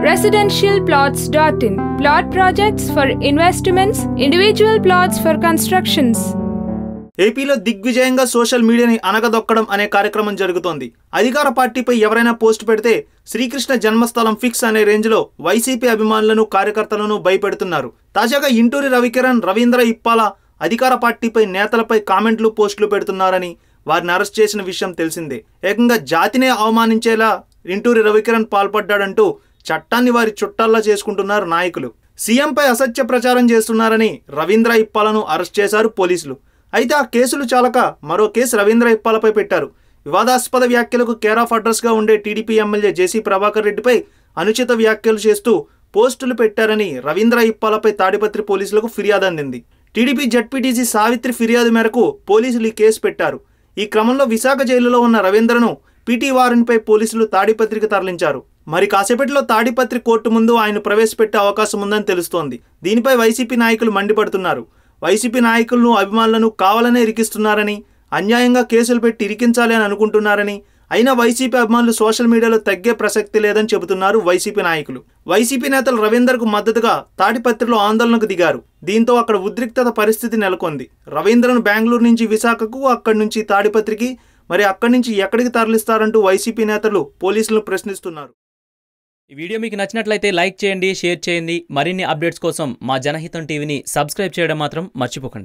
Residentialplots.in. Plot projects for investments, individual plots for constructions. ఏపీలో దిగ్విజయంగా social మీడియాని అనగదొక్కడం అనే కార్యక్రమం జరుగుతోంది. అధికార పార్టీపై ఎవరైనా పోస్ట్ పెడితే శ్రీకృష్ణ జన్మస్థలం ఫిక్స్ అనే రేంజ్లో వైసీపీ అభిమానులను కార్యకర్తలను భయపెడుతున్నారు. తాజాగా ఇంటూరి రవికిరణ్, రవీంద్ర ఇప్పాల అధికార పార్టీపై నేతలపై కామెంట్లు, పోస్టులు పెడుతున్నారని వారిని అరెస్ట్ చేసిన విషయం తెలిసిందే. ఏకంగా జాతినే అవమానించేలా ఇంటూరి రవికిరణ్ పాల్పడ్డాడంటూ చట్టాన్ని వారి చుట్టాల్లా చేసుకుంటున్నారు నాయకులు. సీఎంపై అసత్య ప్రచారం చేస్తున్నారని రవీంద్ర ఇప్పాలను అరెస్ట్ చేశారు పోలీసులు. అయితే ఆ కేసులు చాలక మరో కేసు రవీంద్ర ఇప్పాలపై పెట్టారు. వివాదాస్పద వ్యాఖ్యలకు కేర్ ఆఫ్ అడ్రస్గా ఉండే టీడీపీ ఎమ్మెల్యే జేసీ ప్రభాకర్ రెడ్డిపై అనుచిత వ్యాఖ్యలు చేస్తూ పోస్టులు పెట్టారని రవీంద్ర ఇప్పాలపై తాడిపత్రి పోలీసులకు ఫిర్యాదు అందింది. టీడీపీ జడ్పీటీసీ సావిత్రి ఫిర్యాదు మేరకు పోలీసులు ఈ కేసు పెట్టారు. ఈ క్రమంలో విశాఖ జైలులో ఉన్న రవీంద్రను పీటీ వారెంట్పై పోలీసులు తాడిపత్రికి తరలించారు. మరి కాసేపట్లో తాడిపత్రి కోర్టు ముందు ఆయన ప్రవేశపెట్టే అవకాశం ఉందని తెలుస్తోంది. దీనిపై వైసీపీ నాయకులు మండిపడుతున్నారు. వైసీపీ నాయకులను, అభిమానులను కావాలనే ఇరికిస్తున్నారని, అన్యాయంగా కేసులు పెట్టి ఇరికించాలి అని అనుకుంటున్నారని, అయినా వైసీపీ అభిమానులు సోషల్ మీడియాలో తగ్గే ప్రసక్తి లేదని చెబుతున్నారు వైసీపీ నాయకులు. వైసీపీ నేతలు రవీంద్రకు మద్దతుగా తాడిపత్రిలో ఆందోళనకు దిగారు. దీంతో అక్కడ ఉద్రిక్తత పరిస్థితి నెలకొంది. రవీంద్రను బెంగళూరు నుంచి విశాఖకు, అక్కడి నుంచి తాడిపత్రికి, మరి అక్కడి నుంచి ఎక్కడికి తరలిస్తారంటూ వైసీపీ నేతలు పోలీసులను ప్రశ్నిస్తున్నారు. ఈ వీడియో మీకు నచ్చినట్లయితే లైక్ చేయండి, షేర్ చేయండి. మరిన్ని అప్డేట్స్ కోసం మా జనహితం టీవీని సబ్స్క్రైబ్ చేయడం మాత్రం మర్చిపోకండి.